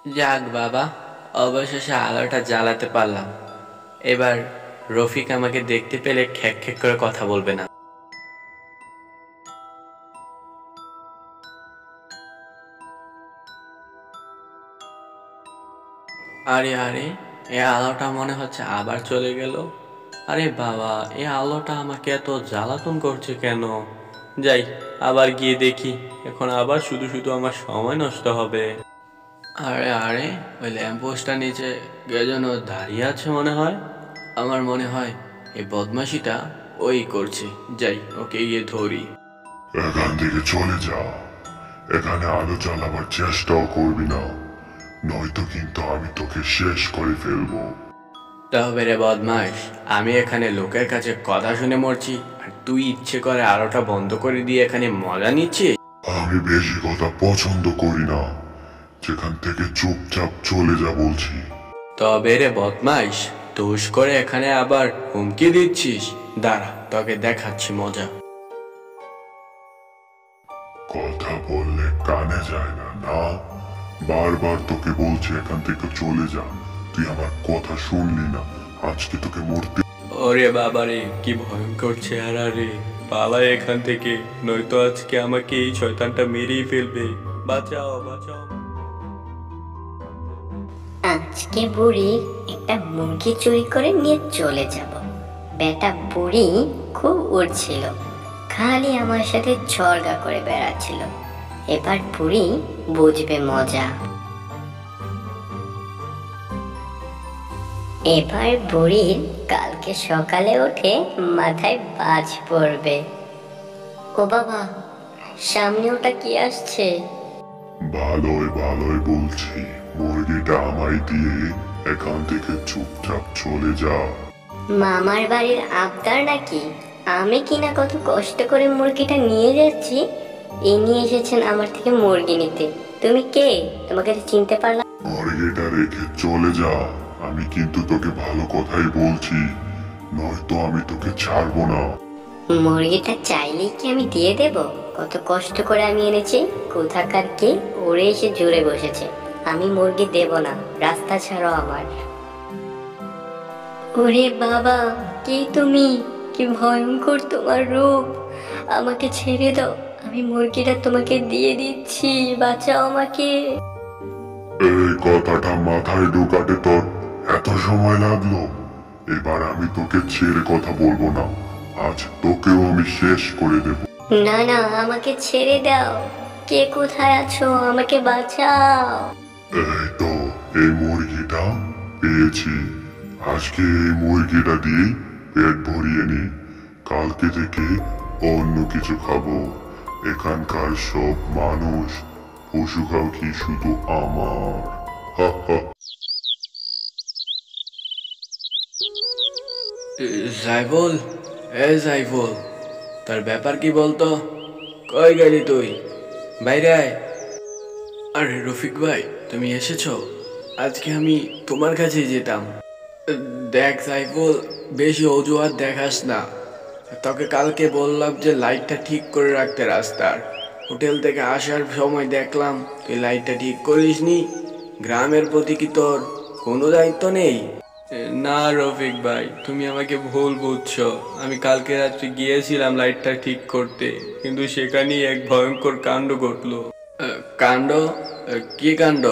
যাক বাবা, অবশেষে আলোটা জ্বালাতে পারলাম। এবার রফিক আমাকে দেখতে পেলে খ্যাক খ্যাক করে কথা বলবে না। আরে আরে, এ আলোটা মনে হচ্ছে আবার চলে গেল। আরে বাবা, এ আলোটা আমাকে এত জ্বালাতন করছে কেন? যাই, আবার গিয়ে দেখি। এখন আবার শুধু শুধু আমার সময় নষ্ট হবে। আরে আরে, ওই ল্যাম্পপোস্টটার নিচে কে যেন দাঁড়িয়ে আছে মনে হয়। আমার মনে হয় এই বদমাশিটা ওই করছে। যাই, ওকে গিয়ে ধরি। এখান থেকে চলে যা। এখানে আলো জ্বালাবার চেষ্টাও করবি না, নয়তো কিন্তু আমি তোকে শেষ করে ফেলবো। তবে রে বদমাস, আমি এখানে লোকের কাছে কথা শুনে মরছি, আর তুই ইচ্ছে করে আলোটা বন্ধ করে দিয়ে এখানে মজা নিচ্ছিস। আমি বেশি কথা পছন্দ করি না, যেখান থেকে চুপচাপ চলে যা বলছি। তবে রে বদমাস, দোষ করে এখানে আবার হুমকি দিচ্ছিস। দাঁড়া, তোকে দেখাচ্ছি মজা। কথা বললে কানে যায় না, না? বারবার তোকে বলছি এখান থেকে চলে যা, তুই আমার কথা শুনলি না। আজকে তোকে মরতে। ওরে বাবারে, কি ভয়ঙ্কর চেহারা রে! পালাই এখান থেকে, নয়তো আজকে আমাকে এই শয়তানটা মেরেই ফেলবে। বাঁচাও বাঁচাও। আজকে বুড়ি একটা মুরগি চুরি করে নিয়ে চলে যাব। বেটা বুড়ি খুব উড়ছিল, খালি আমার সাথে ঝগড়া করে বেড়াচ্ছিল। এবার বুড়ি বুঝবে মজা। এবার বুড়ির কালকে সকালে উঠে মাথায় বাজ পড়বে। ও বাবা, সামনে ওটা কি আসছে? ভালোই ভালোই বলছি, মুরগিটা আমায় দিয়ে এখান থেকে চুপচাপ চলে যা। মামার বাড়ির আবদার নাকি? আমি কিনা কত কষ্ট করে মুরগিটা নিয়ে যাচ্ছি, নিয়ে এসেছেন আমার থেকে মুরগি নিতে। তুমি কে? তোমাকে তো চিনতে পারলাম। মুরগিটা রেখে চলে যা, আমি কিন্তু তোকে ভালো কথাই বলছি, নয়তো আমি তোকে ছাড়বো না। মুরগিটা চাইলেই কি আমি দিয়ে দেব? কত কষ্ট করে আমি এনেছি, কোথাকার কে উড়ে এসে জুড়ে বসেছে। আমি মুরগি দেব না, রাস্তা ছাড়ো আমার। ওরে বাবা, কে তুমি? কি ভয়ঙ্কর তোমার রূপ! আমাকে ছেড়ে দাও, আমি মুরগিটা তোমাকে দিয়ে দিচ্ছি, বাঁচাও আমাকে। এই কথাটা মাথায় ঢোকাতে তোর এত সময় লাগলো? এবার আমি তোকে ছেড়ে কথা বলবো না, আজ তোকেও আমি শেষ করে দেব। না না, আমাকে ছেড়ে দাও। কে কোথায় আছো? আমাকে বাঁচাও। এই তো, এই মুরগিটা পেয়েছি। আজকে এই মুরগিটা দিয়ে পেট ভরিয়ে নি, কালকে থেকে অন্য কিছু খাবো। এখানকার সব মানুষ পশু পাখি শুধু আমার। হা হা। জাইফুল, জাইফুল, তার ব্যাপার কি বলতো? কই গেলি তুই? বাইরে আয়। আরে রফিক ভাই, তুমি এসেছো? আজকে আমি তোমার কাছেই যেতাম। দেখ সাইফুল, বেশি অজুহাত দেখাস না। তোকে কালকে বললাম যে লাইটটা ঠিক করে রাখতে রাস্তার। হোটেল থেকে আসার সময় দেখলাম তুই লাইটটা ঠিক করিসনি। গ্রামের প্রতি কি তোর কোনো দায়িত্ব নেই? না রফিক ভাই, তুমি আমাকে ভুল বুঝছো। আমি কালকে রাত্রে গিয়েছিলাম লাইটটা ঠিক করতে, কিন্তু সেখানেই এক ভয়ঙ্কর কাণ্ড ঘটলো। কাণ্ড? কি কাণ্ড?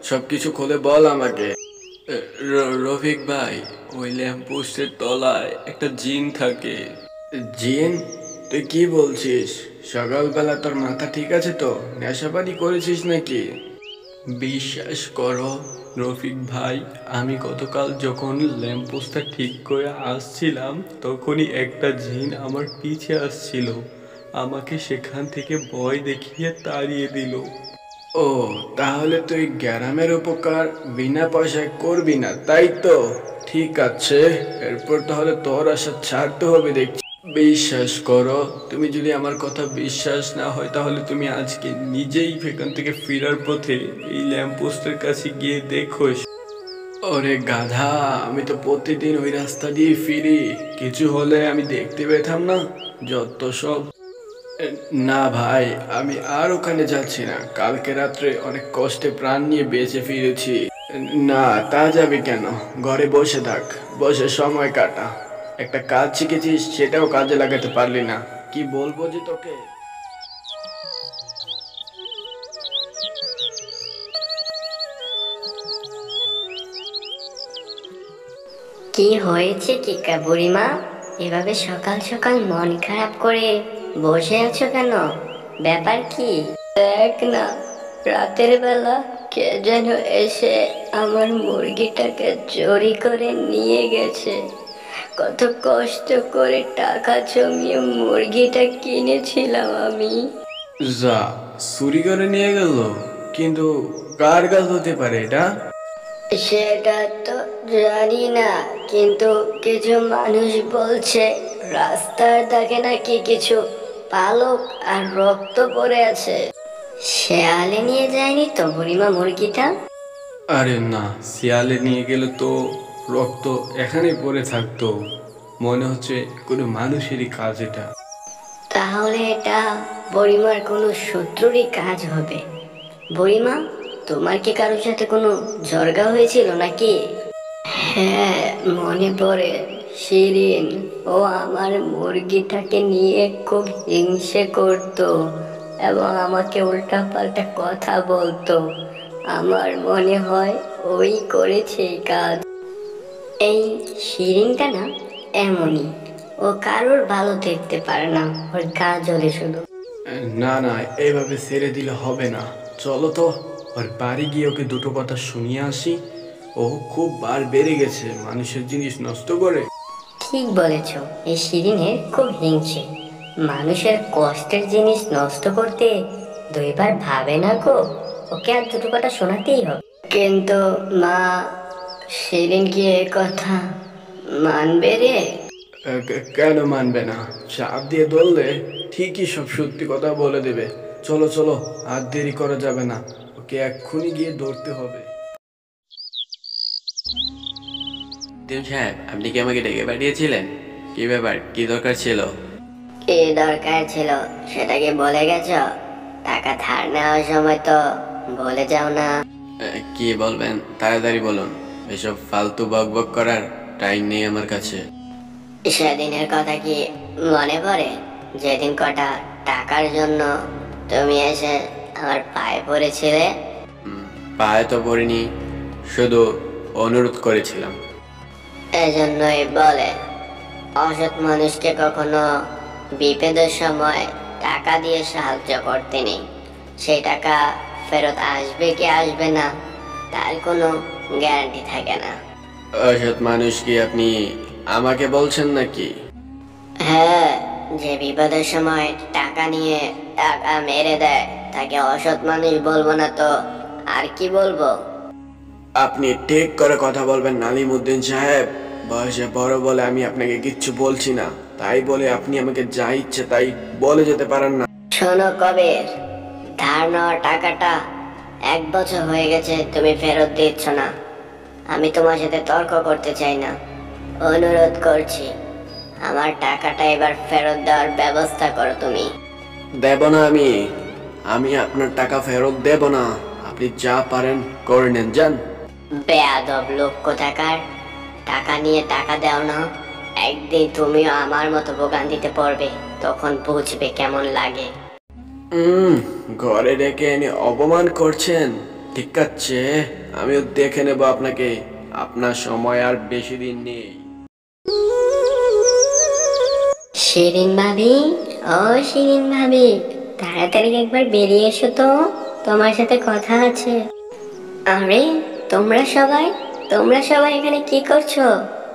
সব কিছু খুলে বল আমাকে। রফিক ভাই, ওই ল্যাম্পপোস্টের তলায় একটা জিন থাকে। জিন? তুই কি বলছিস? সকালবেলা তোর মাথা ঠিক আছে তো? নেশাপানি করেছিস নাকি? বিশ্বাস করো রফিক ভাই, আমি গতকাল যখন ল্যাম্পপোস্টটা ঠিক করে আসছিলাম, তখনই একটা জিন আমার পিছে আসছিল। আমাকে সেখান থেকে ভয় দেখিয়ে তাড়িয়ে দিল। ও, তাহলে তুই গ্রামের উপকার বিনা পয়সায় করবি না, তাই তো? ঠিক আছে, এরপর তাহলে তোর আশা ছাড়তে হবে দেখছি। বিশ্বাস করো, তুমি যদি আমার কথা বিশ্বাস না হয় তাহলে তুমি আজকে নিজেই এখান থেকে ফেরার পথে এই ল্যাম্পপোস্টের কাছে গিয়ে দেখো। ওরে গাধা, আমি তো প্রতিদিন ওই রাস্তা দিয়ে ফিরি, কিছু হলে আমি দেখতে পেতাম না? যত সব। না ভাই, আমি আর ওখানে যাচ্ছি না। কালকে রাত্রে অনেক কষ্টে প্রাণ নিয়ে বেঁচে ফিরেছি। না, তা যাবে কেন? ঘরে বসে থাক, বসে সময় কাটা। একটা কাজ শিখেছিস, সেটাও কাজে লাগাতে পারলি না। কি বলবো যে তোকে। কি হয়েছে কি বুড়িমা? এভাবে সকাল সকাল মন খারাপ করে বসে আছো কেন? ব্যাপার কি? দেখ না, রাতের বেলা কে যেন এসে আমার মুরগিটাকে চুরি করে নিয়ে গেছে। কত কষ্ট করে টাকা জমিয়ে মুরগিটা কিনেছিলাম আমি। যা, চুরি করে নিয়ে গেল? কিন্তু কার কাজ হতে পারে এটা? সেটা তো জানি না, কিন্তু কিছু মানুষ বলছে রাস্তার দাগে নাকি কিছু পালক আর রক্ত পড়ে আছে। শেয়ালে নিয়ে যায়নি তো বুড়িমা মুরগিটা? আরে না, শিয়ালে নিয়ে গেলে তো রক্ত এখানে পড়ে থাকতো। মনে হচ্ছে কোনো মানুষেরই কাজ এটা। তাহলে এটা বুড়িমার কোনো শত্রুরই কাজ হবে। বুড়িমা, তোমার কি কারোর সাথে কোনো ঝগড়া হয়েছিল নাকি? হ্যাঁ, মনে পড়ে। শিরিন, ও আমার মুরগিটাকে নিয়ে খুব হিংসে করতো এবং আমাকে উল্টাপাল্টা কথা বলতো। আমার মনে হয় ওই করেছে এই কাজ। এই শিরিনটা না এমনই, ও কারোর ভালো দেখতে পারে না, ওর কাজ হলে শুধু। না না, এইভাবে ছেড়ে দিলে হবে না। চলো তো, ওর বাড়ি গিয়ে ওকে দুটো কথা শুনিয়ে আসি। ও খুব বার বেড়ে গেছে, মানুষের জিনিস নষ্ট করে। ঠিক বলেছ, এই শিরিনের খুব হিংসে। মানুষের কষ্টের জিনিস নষ্ট করতে দুইবার ভাবে না গো। ওকে আর দুটো কথা শোনাতেই হবে। কিন্তু মা, শিরিন কি এ কথা মানবে রে? কেন মানবে না? চাপ দিয়ে ধরলে ঠিকই সব সত্যি কথা বলে দেবে। চলো চলো, আর দেরি করা যাবে না। ওকে এক্ষুনি গিয়ে ধরতে হবে। সাহেব, আপনি কি আমাকে ডেকে পাঠিয়েছিলেন? কি ব্যাপার, কি দরকার ছিল? কি দরকার ছিল সেটা কি বলে গেছ? টাকা ধার নেওয়ার সময় তো বলে যাও না। কি বলবেন তাড়াতাড়ি বলুন। এসব ফালতু বক বক করার টাইম নেই আমার কাছে। সেদিনের কথা কি মনে পড়ে? যেদিন কটা টাকার জন্য তুমি এসে আমার পায়ে পড়েছিলে। পায়ে তো পড়িনি, শুধু অনুরোধ করেছিলাম। এজন্যই বলে অসৎ মানুষকে কখনো বিপদের সময় টাকা দিয়ে সাহায্য করতে নেই। সেই টাকা ফেরত আসবে কি আসবে না তার কোনো গ্যারান্টি থাকে না। অসৎ মানুষ কি আপনি আমাকে বলছেন নাকি? হ্যাঁ, যে বিপদের সময় টাকা নিয়ে টাকা মেরে দেয় তাকে অসৎ মানুষ বলবো না তো আর কি বলবো? আপনি ঠিক করে কথা বলবেন নালিমুদ্দিন সাহেব। বয়সে বড় বলে আমি আপনাকে কিচ্ছু বলছি না, তাই বলে আপনি আমাকে যা ইচ্ছে তাই বলে যেতে পারেন না। শোনো কবির, ধার নেওয়া টাকাটা 1 বছর হয়ে গেছে, তুমি ফেরত দিচ্ছ না। আমি তোমার সাথে তর্ক করতে চাই না, অনুরোধ করছি আমার টাকাটা এবার ফেরত দেওয়ার ব্যবস্থা করো তুমি। দেব না আমি। আমি আপনার টাকা ফেরত দেব না। আপনি যা পারেন করে নেন, যান। বেয়াদব লোক কোথাকার, টাকা নিয়ে টাকা দাও না। একদিন তুমিও আমার মতো ভোগান্তিতে পড়বে, তখন বুঝবে কেমন লাগে। ঘরে ডেকে এনে অপমান করছেন? ঠিক আছে, আমিও দেখে নেব আপনাকে। আপনার সময় আর বেশি দিন নেই। শিরিন ভাবি, ও শিরিন ভাবি, তাড়াতাড়ি একবার বেরিয়ে এসো তো, তোমার সাথে কথা আছে। আরে তোমরা সবাই এখানে কি করছো?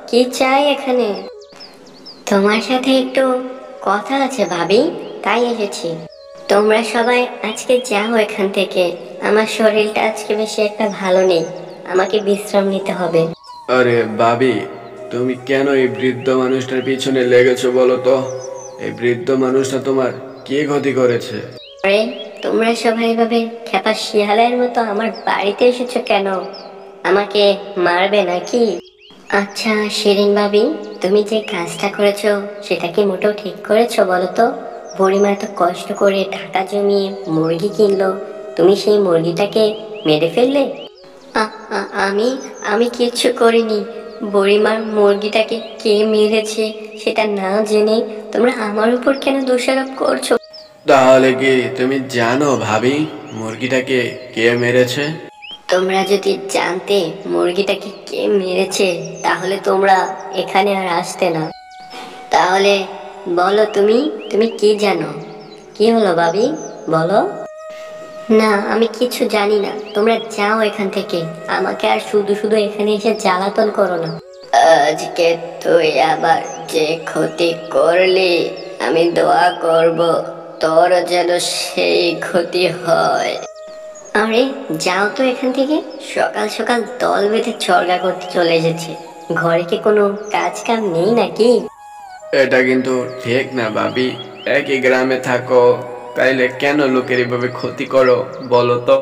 কি চাই এখানে? তোমার সাথে একটু কথা আছে ভাবি, তাই এসেছি। তোমরা সবাই আজকে যাও এখান থেকে, আমার শরীরটা আজকে বেশি একটা ভালো নেই, আমাকে বিশ্রাম নিতে হবে। আরে ভাবি, তুমি কেন এই বৃদ্ধ মানুষটার পিছনে লেগেছো বলো তো? এই বৃদ্ধ মানুষটা তোমার কি ক্ষতি করেছে? আরে তোমরা সবাই এভাবে খেপা শিয়ালের মতো আমার বাড়িতে এসেছো কেন? আমাকে মারবে নাকি? আচ্ছা শিরিন ভাবি, তুমি যে কাজটা করেছো সেটা কি মোটেও ঠিক করেছো বলো তো? বুড়িমা এত কষ্ট করে টাকা জমিয়ে মুরগি কিনলো, তুমি সেই মুরগিটাকে মেরে ফেললে? আমি আমি কিচ্ছু করিনি। বুড়িমার মুরগিটাকে কে মেরেছে সেটা না জেনে তোমরা আমার উপর কেন দোষারোপ করছো? তাহলে কি তুমি জানো ভাবি মুরগিটাকে কে মেরেছে? তোমরা যদি জানতে মুরগিটাকে কে মেরেছে তাহলে তোমরা এখানে আর আসতে না। তাহলে বলো, তুমি তুমি কি জানো? কি হলো ভাবি, বলো। না, আমি কিছু জানি না। তোমরা যাও এখান থেকে, আমাকে আর শুধু শুধু এখানে এসে জ্বালাতন করো না। আজকে তুই আবার যে ক্ষতি করলি, আমি দোয়া করব তোর যেন সেই ক্ষতি হয়। আরে যাও তো এখান থেকে, সকাল সকাল দল বেঁধে চর্গা করতে চলে এসেছে। ঘরে কি কোনো কাজ কাম নেই নাকি? এটা কিন্তু ঠিক না ভাবি, একই গ্রামে থাকো, তাইলে কেন লোকের এভাবে ক্ষতি করো বলো তো?